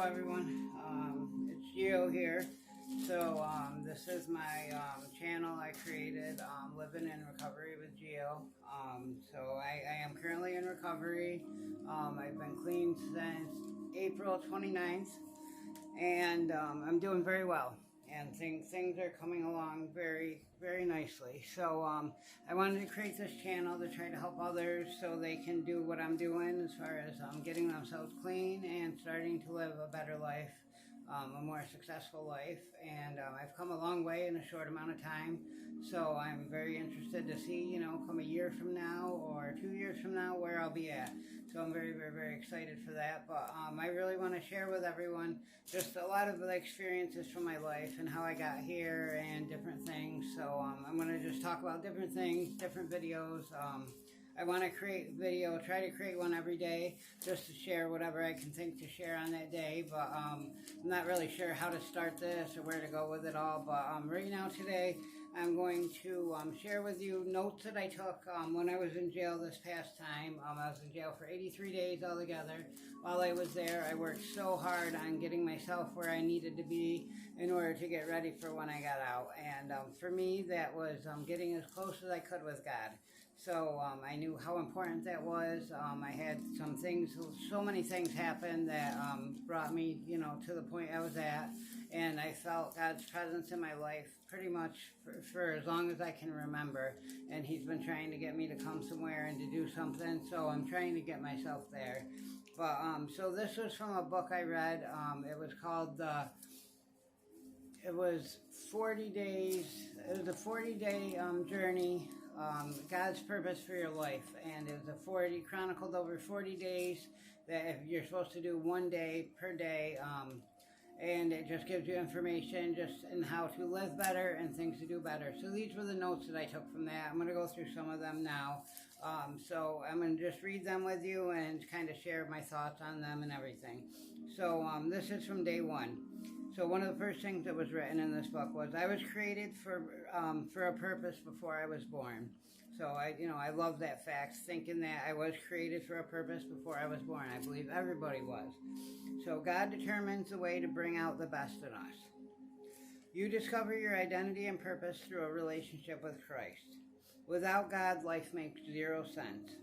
everyone. It's Gio here. So this is my channel I created, Living in Recovery with Gio. So I am currently in recovery. I've been clean since April 29th, and I'm doing very well. And things are coming along very, very nicely. So I wanted to create this channel to try to help others so they can do what I'm doing as far as getting themselves clean and starting to live a better life, a more successful life. And I've come a long way in a short amount of time. So I'm very interested to see, come a year from now or 2 years from now where I'll be at. So I'm very, very, very excited for that. But I really want to share with everyone just a lot of the experiences from my life and how I got here and different things. So I'm going to just talk about different things, different videos. I want to create a video, try to create one every day just to share whatever I can think to share on that day. But I'm not really sure how to start this or where to go with it all. But right now today, I'm going to share with you notes that I took when I was in jail this past time. I was in jail for 83 days altogether. While I was there, I worked so hard on getting myself where I needed to be in order to get ready for when I got out. And for me, that was getting as close as I could with God. So I knew how important that was. I had some things, so many things happened that brought me, to the point I was at. And I felt God's presence in my life pretty much for as long as I can remember. And He's been trying to get me to come somewhere and to do something. So I'm trying to get myself there. But so this was from a book I read. It was called it was 40 days. It was a 40-day journey. God's purpose for your life, and it was chronicled over 40 days that if you're supposed to do 1 day per day, and it just gives you information just in how to live better and things to do better. So these were the notes that I took from that. I'm going to go through some of them now. So I'm going to just read them with you and kind of share my thoughts on them and everything. So this is from day one. So one of the first things that was written in this book was, I was created for a purpose before I was born. So I love that fact, thinking that I was created for a purpose before I was born. I believe everybody was. So God determines the way to bring out the best in us. You discover your identity and purpose through a relationship with Christ. Without God, life makes zero sense.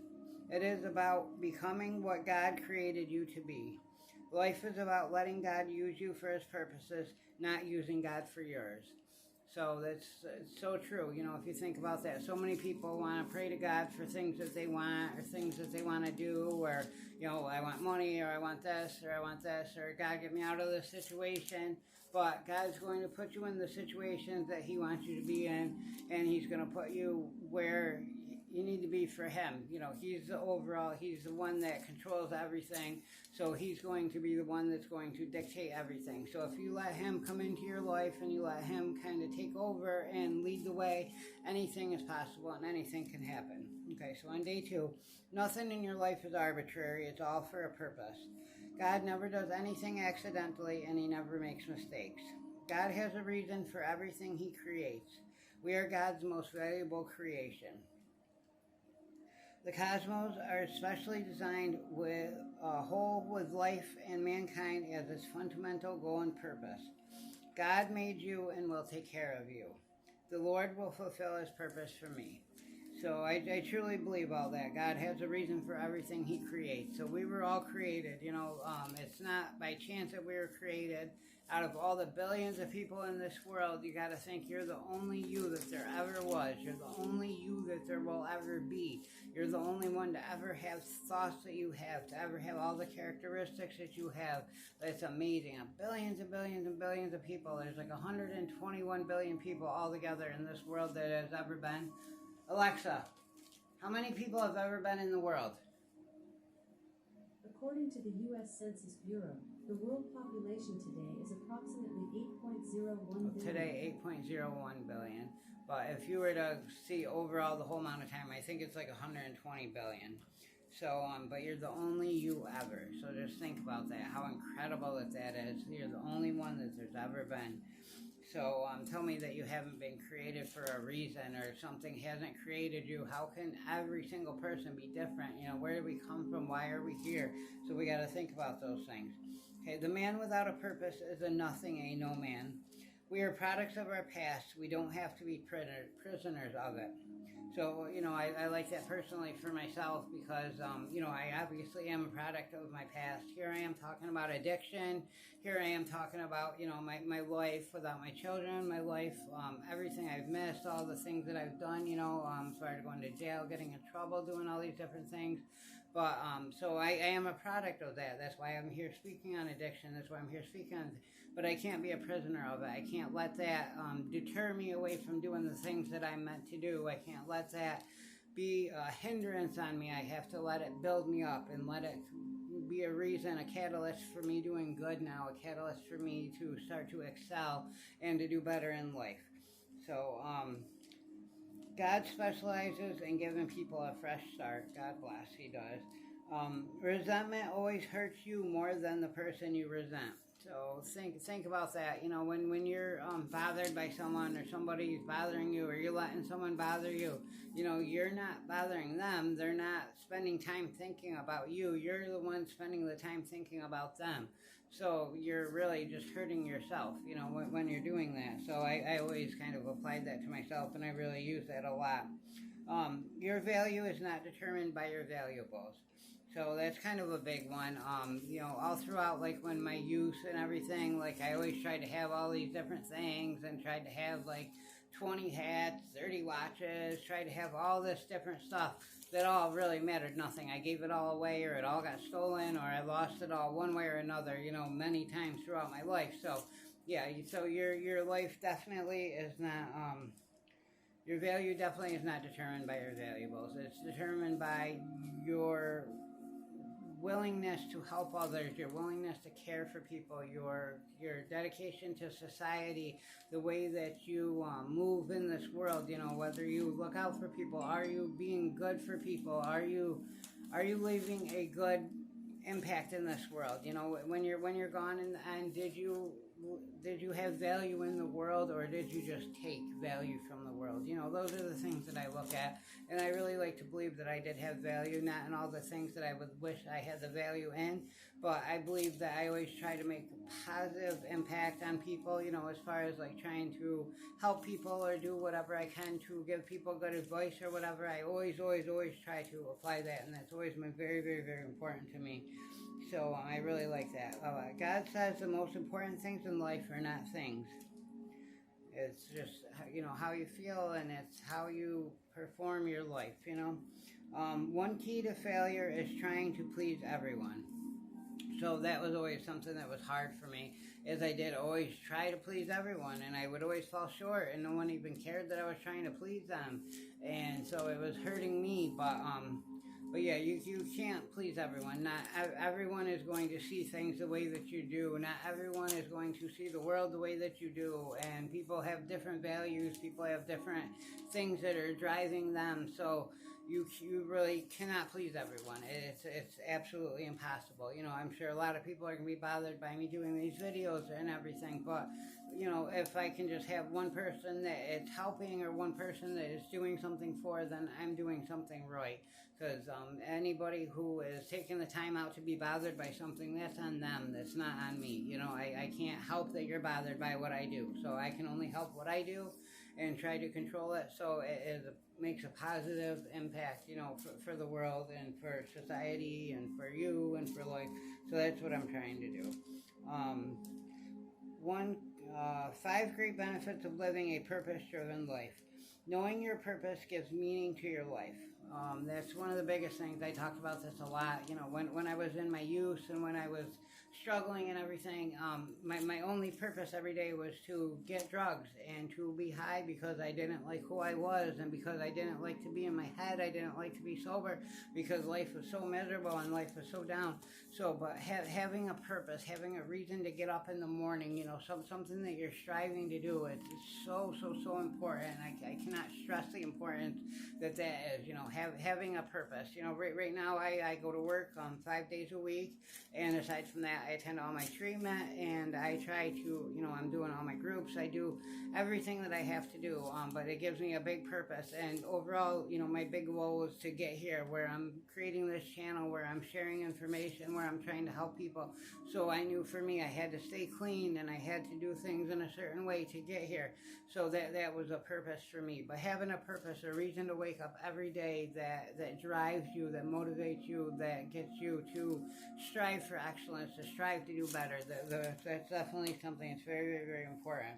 It is about becoming what God created you to be. Life is about letting God use you for His purposes, not using God for yours. So it's so true. If you think about that, so many people want to pray to God for things that they want or things that they want to do, or, I want money, or I want this, or I want this, or God, get me out of this situation. But God's going to put you in the situations that He wants you to be in, and He's going to put you where you need to be for Him. He's the overall, He's the one that controls everything. So He's going to be the one that's going to dictate everything. So if you let Him come into your life and you let Him kind of take over and lead the way, anything is possible and anything can happen. Okay, so on day 2, nothing in your life is arbitrary. It's all for a purpose. God never does anything accidentally, and He never makes mistakes. God has a reason for everything He creates. We are God's most valuable creation. The cosmos are specially designed with a whole with life and mankind as its fundamental goal and purpose. God made you and will take care of you. The Lord will fulfill His purpose for me. So I truly believe all that. God has a reason for everything He creates. So we were all created. It's not by chance that we were created. Out of all the billions of people in this world, you got to think you're the only you that there ever was. You're the only you that there will ever be. You're the only one to ever have thoughts that you have, to ever have all the characteristics that you have. It's amazing. Billions and billions and billions of people. There's like 121 billion people altogether in this world that has ever been. Alexa, how many people have ever been in the world? According to the U.S. Census Bureau, the world population today is approximately 8.01 billion. Today, 8.01 billion. But if you were to see overall the whole amount of time, I think it's like 120 billion. So, but you're the only you ever. So just think about that, how incredible that is. You're the only one that there's ever been. So tell me that you haven't been created for a reason, or something hasn't created you. How can every single person be different? Where do we come from? Why are we here? So we got to think about those things. Okay, the man without a purpose is a nothing, a no man. We are products of our past. We don't have to be prisoners of it. So, I like that personally for myself because, I obviously am a product of my past. Here I am talking about addiction. Here I am talking about, my life without my children, my life, everything I've missed, all the things that I've done, started going to jail, getting in trouble, doing all these different things. But, so I am a product of that. That's why I'm here speaking on addiction. That's why I'm here speaking on, but I can't be a prisoner of it. I can't let that deter me away from doing the things that I'm meant to do. I can't let that be a hindrance on me. I have to let it build me up and let it be a reason, a catalyst for me doing good now, a catalyst for me to start to excel and to do better in life. So, God specializes in giving people a fresh start. God bless, He does. Resentment always hurts you more than the person you resent. So think about that. When you're bothered by someone, or somebody's bothering you, or you're letting someone bother you, you're not bothering them. They're not spending time thinking about you. You're the one spending the time thinking about them. So you're really just hurting yourself, when you're doing that. So I always kind of applied that to myself, and I really use that a lot. Your value is not determined by your valuables. So that's kind of a big one. All throughout, like when my youth and everything, like I always tried to have all these different things and tried to have like 20 hats, 30 watches, tried to have all this different stuff that all really mattered nothing. I gave it all away, or it all got stolen, or I lost it all one way or another, many times throughout my life. So yeah, so your life definitely is not, your value definitely is not determined by your valuables. It's determined by your willingness to help others, your willingness to care for people, your dedication to society, the way that you move in this world, whether you look out for people, are you being good for people, are you leaving a good impact in this world, when you're gone, and did you have value in the world, or did you just take value from the world? Those are the things that I look at, and I really like to believe that I did have value, not in all the things that I would wish I had the value in, but I believe that I always try to make a positive impact on people, as far as like trying to help people or do whatever I can to give people good advice or whatever. I always try to apply that, and that's always been very, very, very important to me. So I really like that. God says the most important things in life are not things. It's just, how you feel, and it's how you perform your life, One key to failure is trying to please everyone. So that was always something that was hard for me, is I did always try to please everyone, and I would always fall short, and no one even cared that I was trying to please them. And so it was hurting me, but yeah, you can't please everyone. Not everyone is going to see things the way that you do. Not everyone is going to see the world the way that you do. And people have different values. People have different things that are driving them. So you really cannot please everyone. It's absolutely impossible. I'm sure a lot of people are going to be bothered by me doing these videos and everything. But, if I can just have one person that it's helping, or one person that is doing something for, then I'm doing something right. Because anybody who is taking the time out to be bothered by something, that's on them. That's not on me. I can't help that you're bothered by what I do. So I can only help what I do and try to control it so it makes a positive impact, for the world and for society and for you and for life. So that's what I'm trying to do. 5 great benefits of living a purpose-driven life. Knowing your purpose gives meaning to your life. That's one of the biggest things. I talked about this a lot. When I was in my youth and when I was struggling and everything, my only purpose every day was to get drugs and to be high, because I didn't like who I was, and because I didn't like to be in my head. I didn't like to be sober, because life was so miserable and life was so down. So, but having a purpose, having a reason to get up in the morning, something that you're striving to do, it's so important. I cannot stress the importance that is, having a purpose. Right now I go to work 5 days a week, and aside from that, I attend all my treatment, and I try to, I'm doing all my groups. I do everything that I have to do, but it gives me a big purpose. And overall, my big goal is to get here, where I'm creating this channel, where I'm sharing information, where I'm trying to help people. So I knew for me, I had to stay clean, and I had to do things in a certain way to get here. So that was a purpose for me. But having a purpose, a reason to wake up every day that drives you, that motivates you, that gets you to strive for excellence, to strive to do better, that's definitely something that's very, very, very important.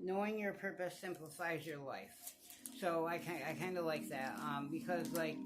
Knowing your purpose simplifies your life. So I kind of like that, because like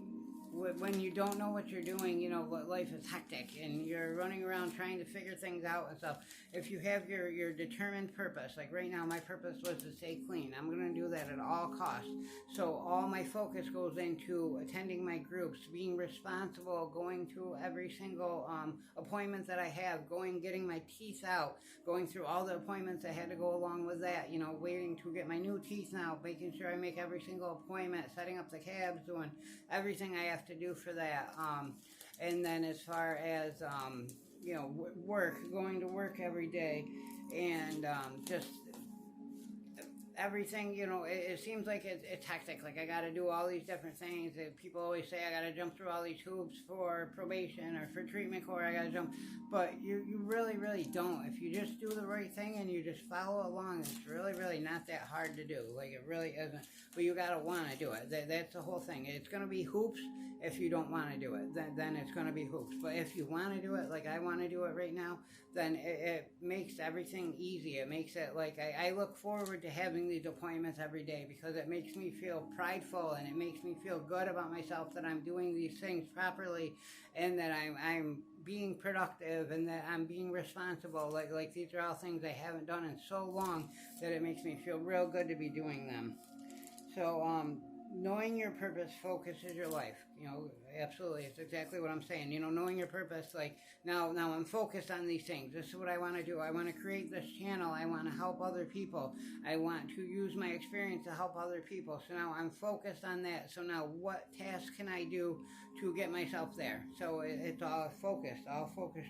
when you don't know what you're doing, life is hectic and you're running around trying to figure things out and stuff. If you have your determined purpose, like right now, my purpose was to stay clean. I'm going to do that at all costs. So all my focus goes into attending my groups, being responsible, going to every single appointment that I have, getting my teeth out, going through all the appointments that had to go along with that, waiting to get my new teeth now, making sure I make every single appointment, setting up the cabs, doing everything I have to do for that. And then as far as, work, going to work every day, and just everything, it seems like it's hectic. Like I got to do all these different things. People always say I got to jump through all these hoops for probation or for treatment court. I got to jump, but you really, really don't. If you just do the right thing and you just follow along, it's really, really not that hard to do. Like it really isn't. But you got to want to do it. That's the whole thing. It's going to be hoops if you don't want to do it. Then it's going to be hoops. But if you want to do it, like I want to do it right now, then it makes everything easy. It makes it like I look forward to having these appointments every day, because it makes me feel prideful and it makes me feel good about myself that I'm doing these things properly, and that I'm being productive, and that I'm being responsible. Like these are all things I haven't done in so long that it makes me feel real good to be doing them. So knowing your purpose focuses your life. Absolutely. It's exactly what I'm saying. Knowing your purpose, like now I'm focused on these things. This is what I want to do. I want to create this channel. I want to help other people. I want to use my experience to help other people. So now I'm focused on that. So now what tasks can I do to get myself there? So it's all focus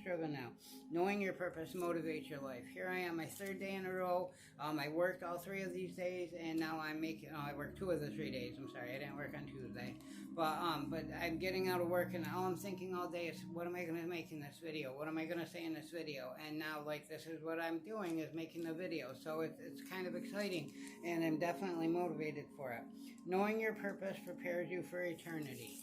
driven now. Knowing your purpose motivates your life. Here I am, my third day in a row. I worked all 3 of these days, and now I worked 2 of the 3 days. I'm sorry, I didn't work on Tuesday. But I'm getting out of work, and all I'm thinking all day is, what am I going to make in this video? What am I going to say in this video? And now, this is what I'm doing, is making the video. So it's kind of exciting, and I'm definitely motivated for it. Knowing your purpose prepares you for eternity.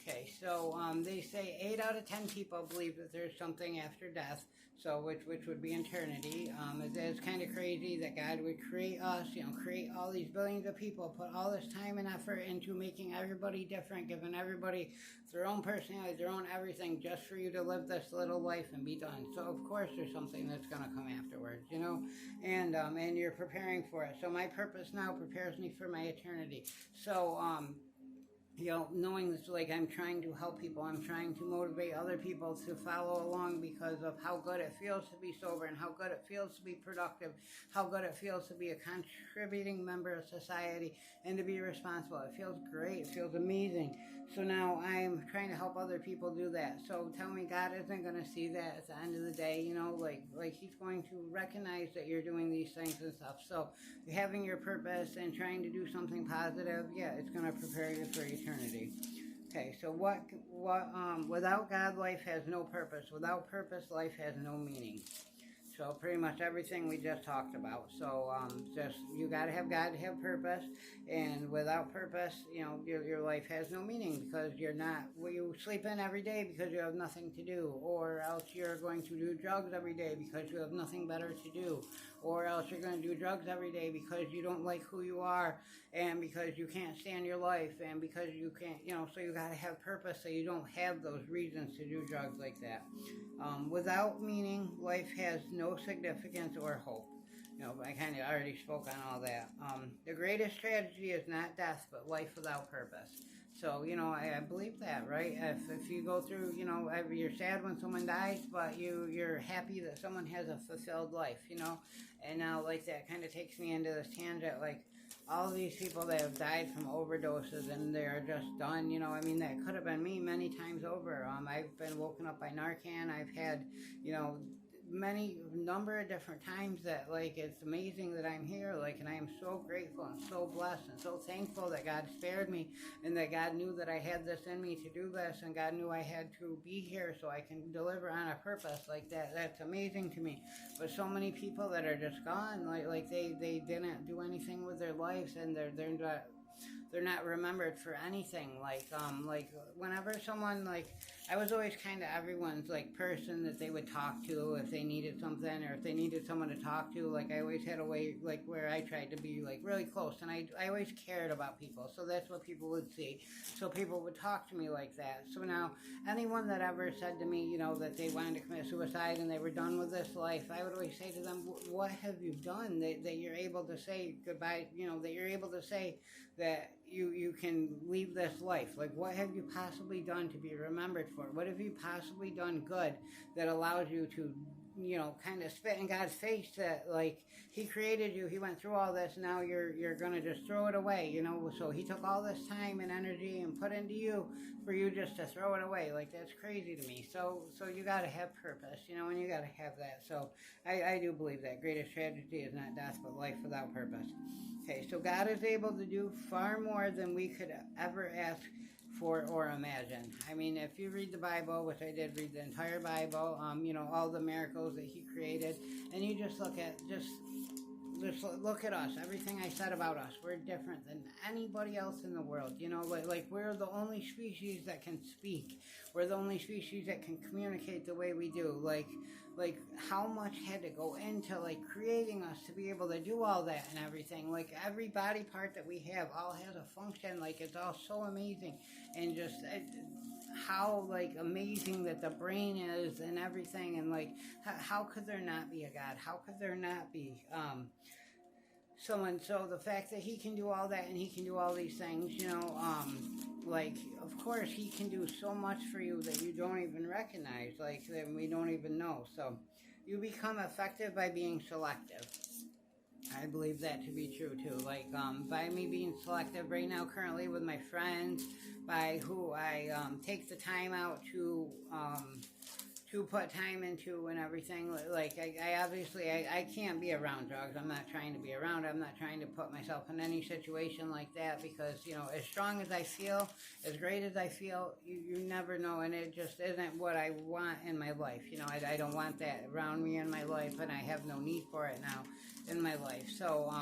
Okay, so they say 8 out of 10 people believe that there's something after death, so which would be eternity. It's kind of crazy that God would create us, create all these billions of people, put all this time and effort into making everybody different, giving everybody their own personality, their own everything, just for you to live this little life and be done. So of course there's something that's going to come afterwards, and you're preparing for it. So my purpose now prepares me for my eternity. So knowing this, I'm trying to help people, I'm trying to motivate other people to follow along because of how good it feels to be sober, and how good it feels to be productive, how good it feels to be a contributing member of society, and to be responsible. It feels great. It feels amazing. So now I'm trying to help other people do that. So tell me, God isn't going to see that at the end of the day, He's going to recognize that you're doing these things and stuff. So having your purpose and trying to do something positive, it's going to prepare you for eternity. Okay, so without God, life has no purpose. Without purpose, life has no meaning. So pretty much everything we just talked about. So you got to have God to have purpose, and without purpose, your life has no meaning, because you sleep in every day because you have nothing to do, or else you're going to do drugs every day because you have nothing better to do, or else you're going to do drugs every day because you don't like who you are, and because you can't stand your life, and because you can't, so you got to have purpose so you don't have those reasons to do drugs like that. Without meaning, life has no significance or hope. I kind of already spoke on all that. The greatest tragedy is not death, but life without purpose. So, I believe that, right? If you go through, you're sad when someone dies, but you're happy that someone has a fulfilled life, And now, that kind of takes me into this tangent, all these people that have died from overdoses and they're just done, I mean, that could have been me many times over. I've been woken up by Narcan. I've had, many number of different times that, like, it's amazing that I'm here, like, and I am so grateful and so blessed and so thankful that God spared me and that God knew that I had this in me to do this, and God knew I had to be here so I can deliver on a purpose like that. That's amazing to me. But so many people that are just gone, like they didn't do anything with their lives, and they're not remembered for anything. Like whenever someone, like, I was always kind of everyone's, like, person that they would talk to if they needed something, or if they needed someone to talk to. Like, I always had a way, like, where I tried to be, like, really close, and I always cared about people, so that's what people would see. So people would talk to me like that. So now, anyone that ever said to me, that they wanted to commit suicide and they were done with this life, I would always say to them, what have you done that you're able to say goodbye, that you're able to say that you can leave this life? Like, what have you possibly done to be remembered for? What have you possibly done good that allows you to, kind of spit in God's face that, like, He created you, He went through all this, now you're gonna just throw it away, so He took all this time and energy and put into you for you just to throw it away. Like, that's crazy to me. So you gotta have purpose, and you gotta have that. So I do believe that greatest tragedy is not death, but life without purpose. Okay, so God is able to do far more than we could ever ask for or imagine. I mean, if you read the Bible, which I did read the entire Bible, all the miracles that He created, and you just look at us, everything I said about us, we're different than anybody else in the world, like we're the only species that can speak, we're the only species that can communicate the way we do, like how much had to go into, like, creating us to be able to do all that and everything. Like, every body part that we have all has a function. Like, it's all so amazing, and just how, like, amazing that the brain is and everything. And, like, how could there not be a God? How could there not be someone? So the fact that He can do all that and He can do all these things, like, of course He can do so much for you that you don't even recognize, like, that we don't even know. So you become effective by being selective. I believe that to be true too. Like, by me being selective right now, currently with my friends, by who I take the time out to put time into and everything. Like, I obviously, I can't be around drugs. I'm not trying to be around it. I'm not trying to put myself in any situation like that, because, as strong as I feel, as great as I feel, you never know, and it just isn't what I want in my life. I don't want that around me in my life, and I have no need for it now in my life. So,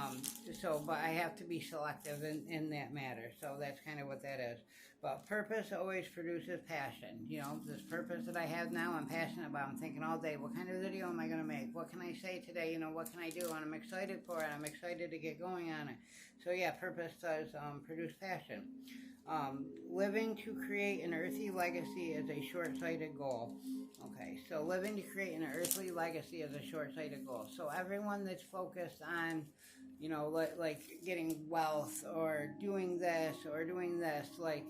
but I have to be selective in that matter. So that's kind of what that is. But purpose always produces passion. This purpose that I have now, I'm passionate about. I'm thinking all day, what kind of video am I going to make? What can I say today? What can I do? And I'm excited for it. I'm excited to get going on it. So yeah, purpose does produce passion. Living to create an earthly legacy is a short-sighted goal. Okay, so living to create an earthly legacy is a short-sighted goal. So everyone that's focused on, like getting wealth or doing this, like,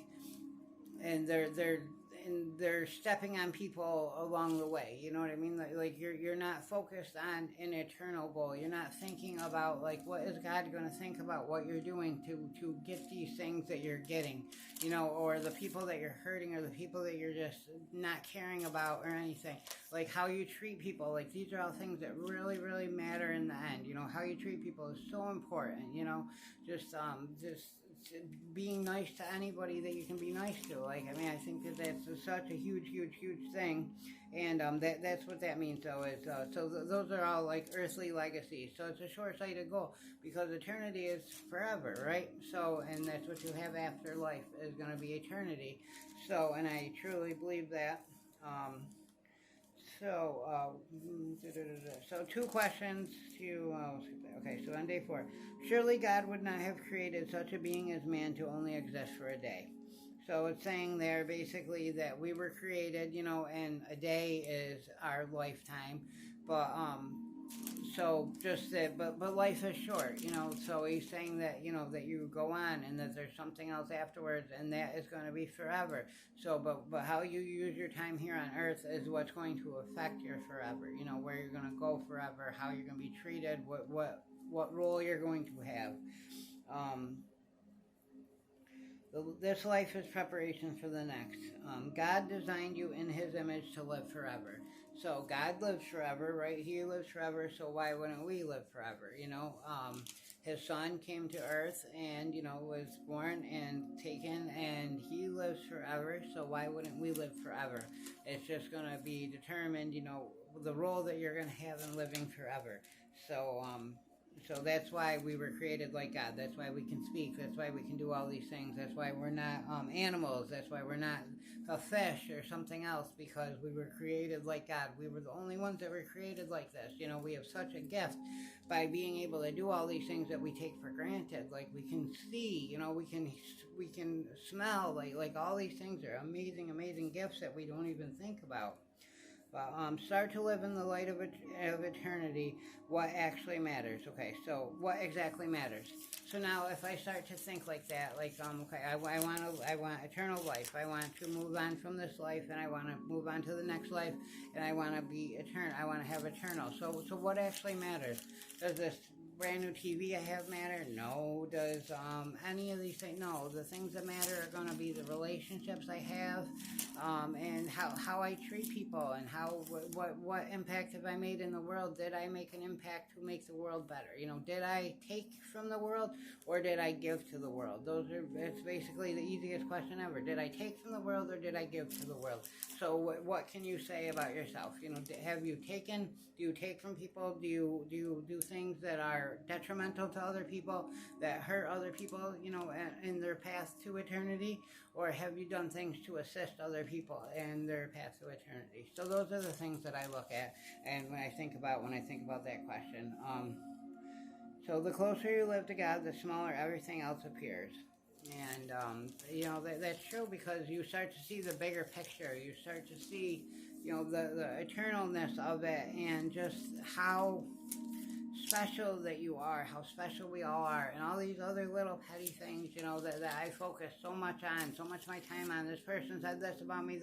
and they're stepping on people along the way. You know what I mean? Like you're not focused on an eternal goal. You're not thinking about, like, what is God going to think about what you're doing to get these things that you're getting, or the people that you're hurting, or the people that you're just not caring about, or anything. Like, how you treat people. Like, these are all things that really, really matter in the end. How you treat people is so important. Just being nice to anybody that you can be nice to. Like, I mean, I think that's such a huge, huge, huge thing, and that's what that means. So those are all, like, earthly legacies. So it's a short-sighted goal, because eternity is forever, right? So, and that's what you have after life is going to be eternity. So, and I truly believe that. So 2 questions to, okay, so on day 4. Surely God would not have created such a being as man to only exist for a day. So it's saying there basically that we were created, and a day is our lifetime. But, so just that, but life is short, so he's saying that, that you go on, and that there's something else afterwards, and that is going to be forever. So, but how you use your time here on earth is what's going to affect your forever, where you're going to go forever, how you're going to be treated, what role you're going to have. Um, this life is preparation for the next. God designed you in His image to live forever. So God lives forever, right? He lives forever, so why wouldn't we live forever? His son came to earth and, was born and taken, and He lives forever, so why wouldn't we live forever? It's just going to be determined, the role that you're going to have in living forever. So that's why we were created like God. That's why we can speak. That's why we can do all these things. That's why we're not animals. That's why we're not a fish or something else, because we were created like God. We were the only ones that were created like this. We have such a gift by being able to do all these things that we take for granted. Like we can see, we can smell. Like all these things are amazing, amazing gifts that we don't even think about. Start to live in the light of eternity, what actually matters. Okay, so what exactly matters? So now if I start to think like that, okay, I want eternal life. I want to move on from this life, and I want to move on to the next life, and I want to be eternal. I want to have eternal. So what actually matters? Does this brand new TV I have matter? No. Does any of these things? No. The things that matter are going to be the relationships I have, and how I treat people, and what impact have I made in the world? Did I make an impact to make the world better? Did I take from the world, or did I give to the world? It's basically the easiest question ever. Did I take from the world, or did I give to the world? So what can you say about yourself? Have you taken? Do you take from people? Do you do things that are detrimental to other people, that hurt other people, in their path to eternity? Or have you done things to assist other people in their path to eternity? So those are the things that I look at, and when I think about that question. So the closer you live to God, the smaller everything else appears. And, that's true, because you start to see the bigger picture. You start to see, the eternalness of it, and just how special that you are, how special we all are, and all these other little petty things, that I focus so much on, so much of my time on. This person said this about me,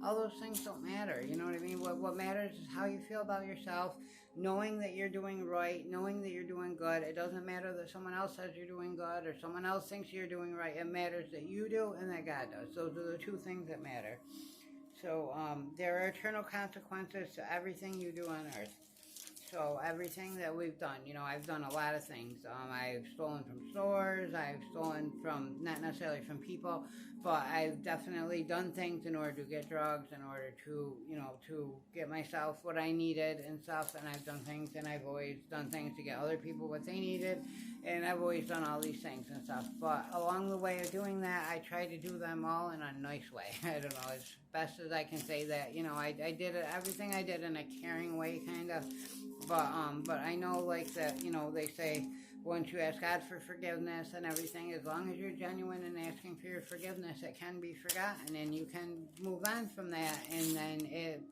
all those things don't matter, you know what I mean? What matters is how you feel about yourself, knowing that you're doing right, knowing that you're doing good. It doesn't matter that someone else says you're doing good, or someone else thinks you're doing right. It matters that you do and that God does. Those are the two things that matter. So there are eternal consequences to everything you do on earth. So everything that we've done, I've done a lot of things. I've stolen from stores. I've stolen from, not necessarily from people, but I've definitely done things in order to get drugs, in order to, to get myself what I needed and stuff. And I've done things, and I've always done things to get other people what they needed. And I've always done all these things and stuff. But along the way of doing that, I try to do them all in a nice way. I don't know, as best as I can say that, I did it, everything I did in a caring way, kind of. But I know, that, they say once you ask God for forgiveness and everything, as long as you're genuine in asking for your forgiveness, it can be forgotten, and you can move on from that.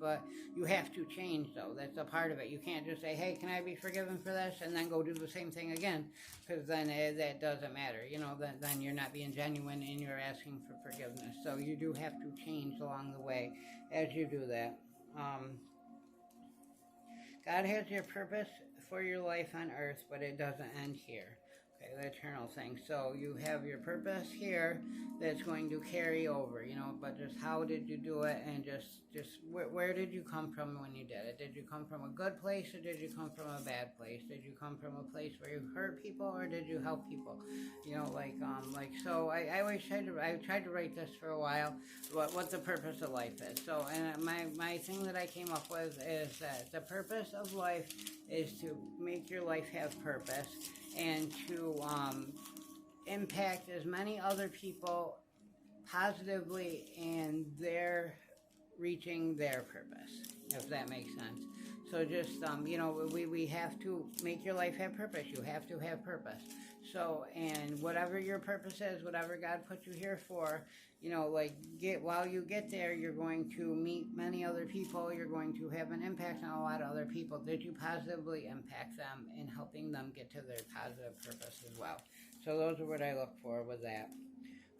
But you have to change, though. That's a part of it. You can't just say, hey, can I be forgiven for this, and then go do the same thing again, because then that doesn't matter. Then you're not being genuine, and you're asking for forgiveness. So you do have to change along the way as you do that. God has your purpose for your life on earth, but it doesn't end here. Okay, the eternal thing. So you have your purpose here that's going to carry over, but just how did you do it, and just where did you come from when you did it? Did you come from a good place, or did you come from a bad place? Did you come from a place where you hurt people, or did you help people? So I always tried to write this for a while, what the purpose of life is. So, and my thing that I came up with is that the purpose of life is to make your life have purpose, and to impact as many other people positively in their reaching their purpose, if that makes sense. So just, we have to make your life have purpose. You have to have purpose. So, and whatever your purpose is, whatever God put you here for, while you get there, you're going to meet many other people. You're going to have an impact on a lot of other people. Did you positively impact them in helping them get to their positive purpose as well? So those are what I look for with that.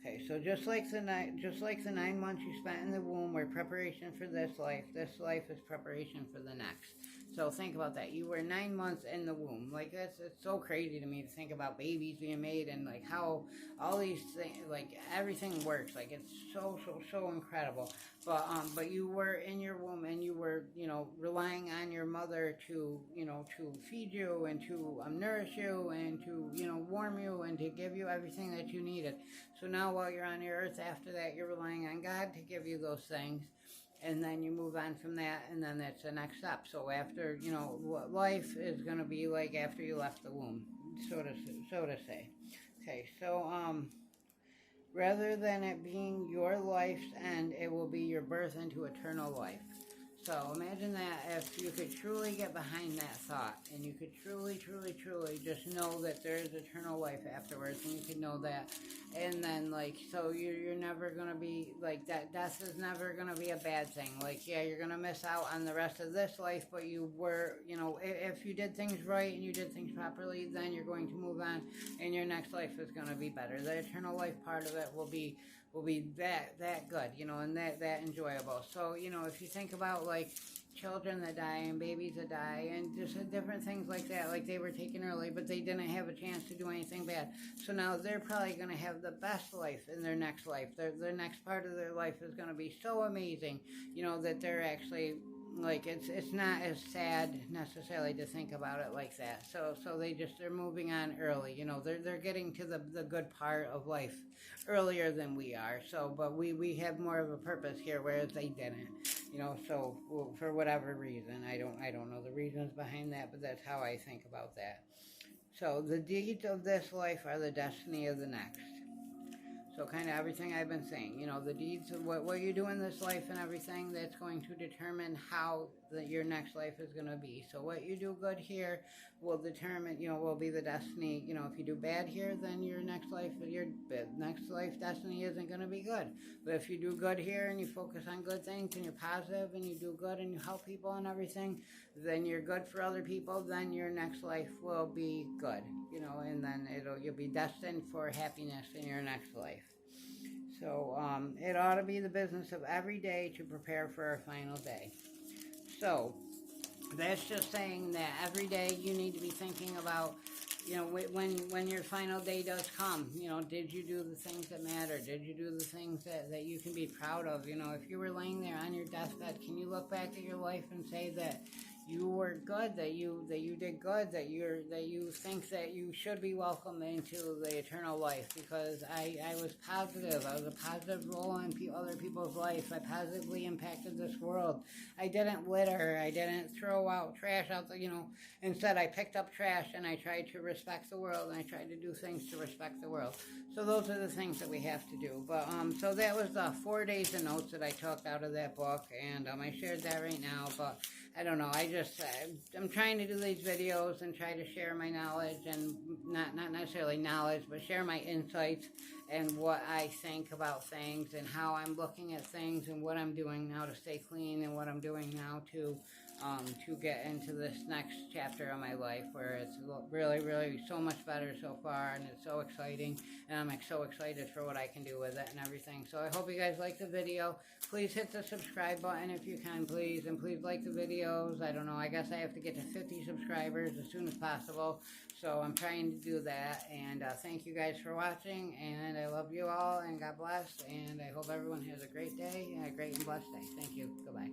Okay, so just like the 9 months you spent in the womb were preparation for this life is preparation for the next. So think about that. You were 9 months in the womb. Like it's so crazy to me to think about babies being made and like how all these things, like everything works. Like it's so incredible. But you were in your womb and you were, relying on your mother to, to feed you and to nourish you and to, warm you and to give you everything that you needed. So now while you're on the earth, after that, you're relying on God to give you those things. And then you move on from that, and then that's the next step. So after, what life is going to be like after you left the womb, so to say. Okay, so rather than it being your life's end, it will be your birth into eternal life. So imagine that if you could truly get behind that thought and you could truly just know that there is eternal life afterwards, and you could know that, and then so you're never going to be that. Death is never going to be a bad thing. Yeah, you're going to miss out on the rest of this life, but you were, if you did things right and you did things properly, then you're going to move on and your next life is going to be better. The eternal life part of it will be that good, and that enjoyable. So, if you think about children that die and babies that die and just different things like that, like they were taken early, but they didn't have a chance to do anything bad. So now they're probably going to have the best life in their next life. Their next part of their life is going to be so amazing, that they're actually it's not as sad necessarily to think about it like that. So they're moving on early. They're getting to the good part of life earlier than we are. So, but we have more of a purpose here, whereas they didn't. So for whatever reason, I don't know the reasons behind that, but that's how I think about that. So the deeds of this life are the destiny of the next. So kind of everything I've been saying, the deeds of what you do in this life and everything, that's going to determine how your next life is going to be. So what you do good here will determine, will be the destiny. If you do bad here, then your next life destiny isn't going to be good. But if you do good here and you focus on good things and you're positive and you do good and you help people and everything, then you're good for other people, then your next life will be good, and then you'll be destined for happiness in your next life. So it ought to be the business of every day to prepare for our final day. So that's just saying that every day you need to be thinking about, when your final day does come, did you do the things that matter? Did you do the things that you can be proud of? If you were laying there on your deathbed, can you look back at your life and say that you were good, that you did good, that you think that you should be welcomed into the eternal life? Because I was positive. I was a positive role in other people's life. I positively impacted this world. I didn't litter. I didn't throw out trash out the, instead I picked up trash and I tried to respect the world, and I tried to do things to respect the world. So those are the things that we have to do. But so that was the 4 days of notes that I took out of that book, and I shared that right now. But I don't know, I'm trying to do these videos and try to share my knowledge, and not necessarily knowledge, but share my insights and what I think about things and how I'm looking at things and what I'm doing now to stay clean and what I'm doing now to get into this next chapter of my life, where it's really so much better so far, and it's so exciting, and I'm so excited for what I can do with it and everything. So I hope you guys like the video. Please hit the subscribe button if you can, please, and please like the videos. I don't know, I guess I have to get to 50 subscribers as soon as possible, so I'm trying to do that. And thank you guys for watching, and I love you all, and God bless, and I hope everyone has a great day and a great and blessed day. Thank you. Goodbye.